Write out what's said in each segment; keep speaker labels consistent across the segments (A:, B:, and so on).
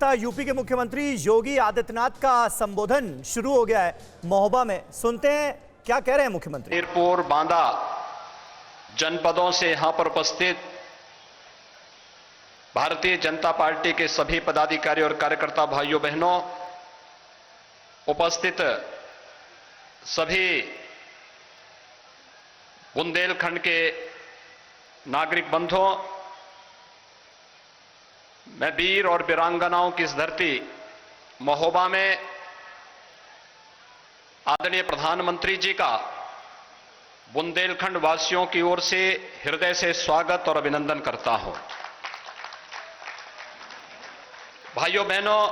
A: हफ्ता यूपी के मुख्यमंत्री योगी आदित्यनाथ का संबोधन शुरू हो गया है महोबा में। सुनते हैं क्या कह रहे हैं मुख्यमंत्री।
B: हमीरपुर, बांदा जनपदों से यहां पर उपस्थित भारतीय जनता पार्टी के सभी पदाधिकारी और कार्यकर्ता भाइयों बहनों, उपस्थित सभी बुंदेलखंड के नागरिक बंधुओं, मैं वीर और वीरांगनाओं की इस धरती महोबा में आदरणीय प्रधानमंत्री जी का बुंदेलखंड वासियों की ओर से हृदय से स्वागत और अभिनंदन करता हूं। भाइयों बहनों,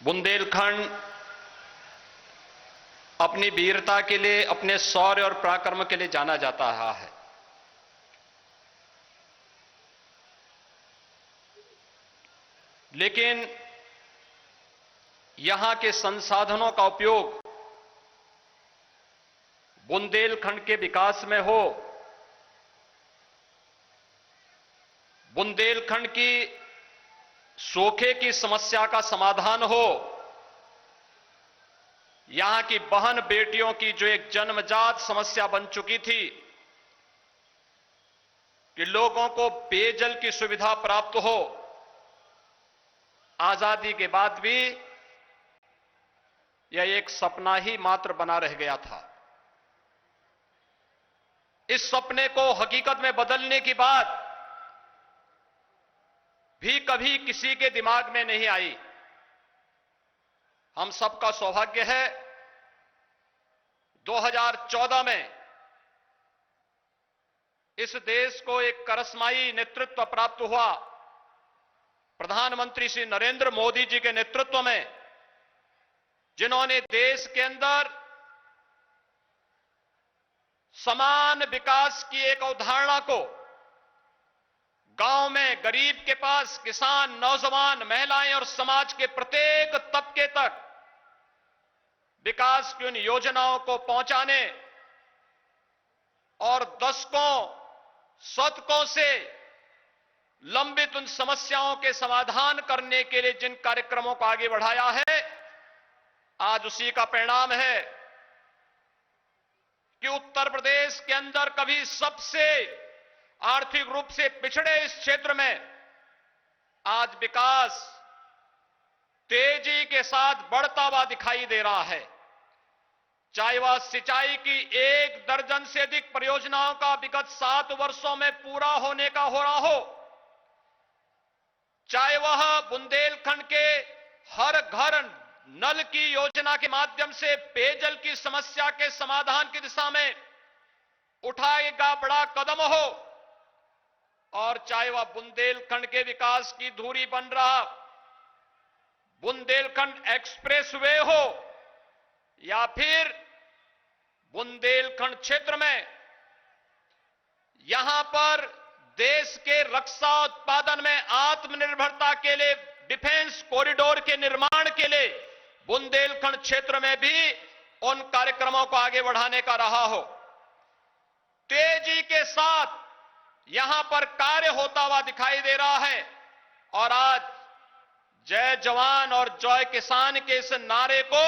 B: बुंदेलखंड अपनी वीरता के लिए, अपने शौर्य और पराक्रम के लिए जाना जाता रहा है। लेकिन यहां के संसाधनों का उपयोग बुंदेलखंड के विकास में हो, बुंदेलखंड की सूखे की समस्या का समाधान हो, यहां की बहन बेटियों की जो एक जन्मजात समस्या बन चुकी थी कि लोगों को पेयजल की सुविधा प्राप्त हो, आजादी के बाद भी यह एक सपना ही मात्र बना रह गया था। इस सपने को हकीकत में बदलने की बात भी कभी किसी के दिमाग में नहीं आई। हम सबका सौभाग्य है 2014 में इस देश को एक करस्माई नेतृत्व प्राप्त हुआ। प्रधानमंत्री श्री नरेंद्र मोदी जी के नेतृत्व में, जिन्होंने देश के अंदर समान विकास की एक अवधारणा को गांव में गरीब के पास, किसान, नौजवान, महिलाएं और समाज के प्रत्येक तबके तक विकास की उन योजनाओं को पहुंचाने और दशकों, शतकों से लंबित उन समस्याओं के समाधान करने के लिए जिन कार्यक्रमों को आगे बढ़ाया है, आज उसी का परिणाम है कि उत्तर प्रदेश के अंदर कभी सबसे आर्थिक रूप से पिछड़े इस क्षेत्र में आज विकास तेजी के साथ बढ़ता हुआ दिखाई दे रहा है। चाहे वह सिंचाई की 1 दर्जन से अधिक परियोजनाओं का विगत 7 वर्षों में पूरा होने का हो रहा हो, चाहे वह बुंदेलखंड के हर घर नल की योजना के माध्यम से पेयजल की समस्या के समाधान की दिशा में उठाएगा बड़ा कदम हो, और चाहे वह बुंदेलखंड के विकास की धुरी बन रहा बुंदेलखंड एक्सप्रेसवे हो, या फिर बुंदेलखंड क्षेत्र में यहां पर देश के रक्षा उत्पादन में आत्मनिर्भरता के लिए डिफेंस कॉरिडोर के निर्माण के लिए बुंदेलखंड क्षेत्र में भी उन कार्यक्रमों को आगे बढ़ाने का रहा हो। तेजी के साथ यहां पर कार्य होता हुआ दिखाई दे रहा है, और आज जय जवान और जय किसान के इस नारे को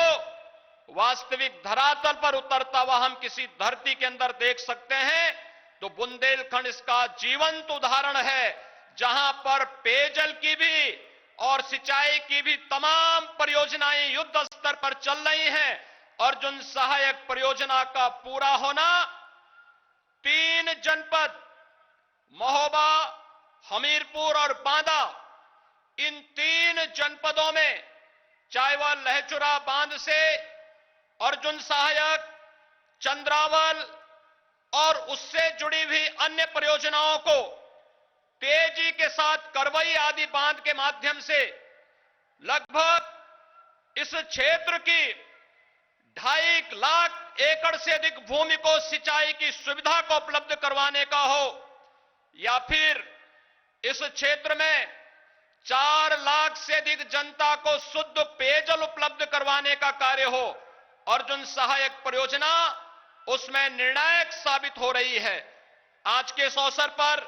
B: वास्तविक धरातल पर उतरता हुआ हम किसी धरती के अंदर देख सकते हैं तो बुंदेलखंड इसका जीवंत उदाहरण है, जहां पर पेयजल की भी और सिंचाई की भी तमाम परियोजनाएं युद्ध स्तर पर चल रही हैं, और जिन सहायक परियोजना का पूरा होना 3 जनपद महोबा, हमीरपुर और बांदा, इन 3 जनपदों में चाहे वह लहचुरा बांध से अर्जुन सहायक, चंद्रावल और उससे जुड़ी हुई अन्य परियोजनाओं को तेजी के साथ करवई आदि बांध के माध्यम से लगभग इस क्षेत्र की 2.5 लाख एकड़ से अधिक भूमि को सिंचाई की सुविधा को उपलब्ध करवाने का हो, या फिर इस क्षेत्र में 4 लाख से अधिक जनता को शुद्ध पेयजल उपलब्ध करवाने का कार्य हो, अर्जुन सहायक परियोजना उसमें निर्णायक साबित हो रही है। आज के इस अवसर पर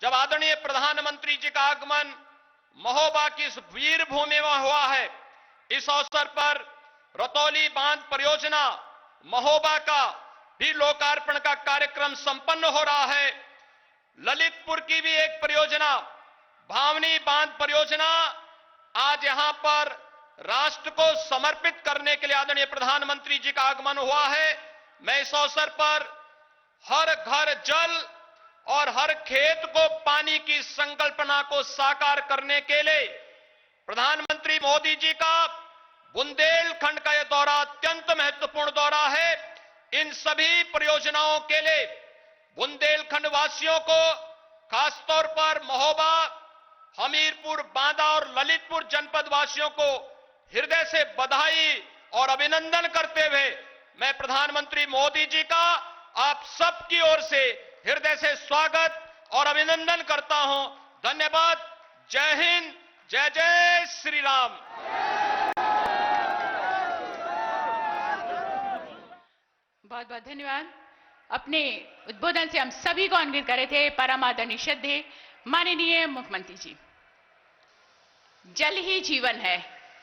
B: जब आदरणीय प्रधानमंत्री जी का आगमन महोबा की इस वीर भूमि में हुआ है। इस अवसर पर रतौली बांध परियोजना महोबा का भी लोकार्पण का कार्यक्रम संपन्न हो रहा है। ललितपुर की भी एक परियोजना भावनी बांध परियोजना आज यहां पर राष्ट्र को समर्पित करने के लिए आदरणीय प्रधानमंत्री जी का आगमन हुआ है। मैं इस अवसर पर हर घर जल और हर खेत को पानी की संकल्पना को साकार करने के लिए प्रधानमंत्री मोदी जी का बुंदेलखंड का यह दौरा अत्यंत महत्वपूर्ण दौरा है। इन सभी परियोजनाओं के लिए बुंदेलखंड वासियों को खासतौर पर महोबा, हमीरपुर, बांदा और ललितपुर जनपद वासियों को हृदय से बधाई और अभिनंदन करते हुए मैं प्रधानमंत्री मोदी जी का आप सबकी ओर से हृदय से स्वागत और अभिनंदन करता हूं। धन्यवाद। जय हिंद, जय जय श्री राम।
C: बहुत बहुत धन्यवाद। अपने उद्बोधन से हम सभी को अनुरोध कर रहे थे परम आदरणीय श्रद्धेय माननीय मुख्यमंत्री जी। जल ही जीवन है।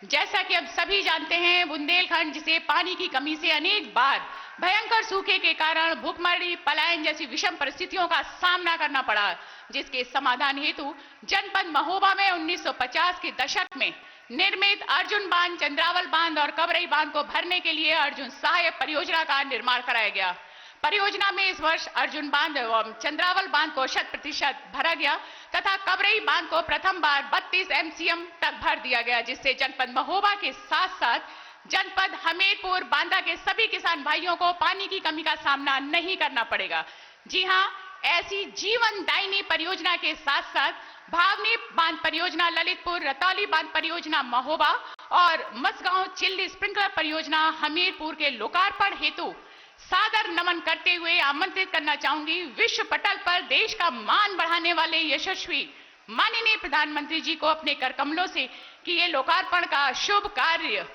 C: जैसा कि अब सभी जानते हैं, बुंदेलखंड जिसे पानी की कमी से अनेक बार भयंकर सूखे के कारण भूखमरी, पलायन जैसी विषम परिस्थितियों का सामना करना पड़ा, जिसके समाधान हेतु जनपद महोबा में 1950 के दशक में निर्मित अर्जुन बांध, चंद्रावल बांध और कबरई बांध को भरने के लिए अर्जुन सहायक परियोजना का निर्माण कराया गया। परियोजना में इस वर्ष अर्जुन बांध एवं चंद्रावल बांध को 100% भरा गया तथा कबरई बांध को प्रथम बार 32 MCM तक भर दिया गया, जिससे जनपद महोबा के साथ साथ जनपद हमीरपुर, बांदा के सभी किसान भाइयों को पानी की कमी का सामना नहीं करना पड़ेगा। जी हां, ऐसी जीवनदायिनी परियोजना के साथ साथ भावनी बांध परियोजना ललितपुर, रतौली बांध परियोजना महोबा और मसगांव चिल्ली स्प्रिंकलर परियोजना हमीरपुर के लोकार्पण हेतु सादर नमन करते हुए आमंत्रित करना चाहूंगी विश्व पटल पर देश का मान बढ़ाने वाले यशस्वी माननीय प्रधानमंत्री जी को अपने कर कमलों से कि ये लोकार्पण का शुभ कार्य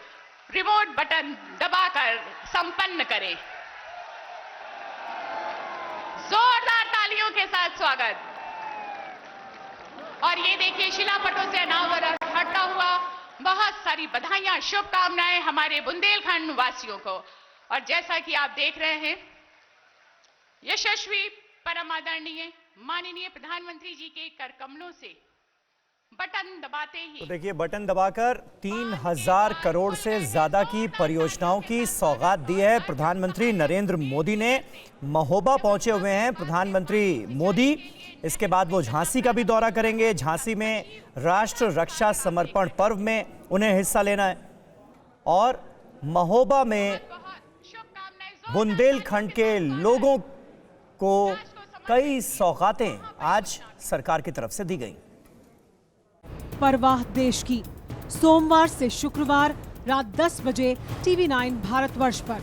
C: रिमोट बटन दबाकर संपन्न करें। जोरदार तालियों के साथ स्वागत। और ये देखिए शिलापटों से अनावरण हटता हुआ बहुत सारी बधाइयां, शुभकामनाएं हमारे बुंदेलखंड वासियों को। और जैसा कि आप देख रहे हैं, यशस्वी परम आदरणीय माननीय प्रधानमंत्री जी के कर कमलों से बटन दबाते ही
A: तो देखिए, बटन दबाकर 3000 करोड़ से ज्यादा की परियोजनाओं की सौगात दी है प्रधानमंत्री नरेंद्र मोदी ने। महोबा पहुंचे हुए हैं प्रधानमंत्री मोदी। इसके बाद वो झांसी का भी दौरा करेंगे। झांसी में राष्ट्र रक्षा समर्पण पर्व में उन्हें हिस्सा लेना है और महोबा में बुंदेलखंड के लोगों को कई सौगातें आज सरकार की तरफ से दी गई।
D: परवाह देश की, सोमवार से शुक्रवार रात 10 बजे TV9 भारतवर्ष पर।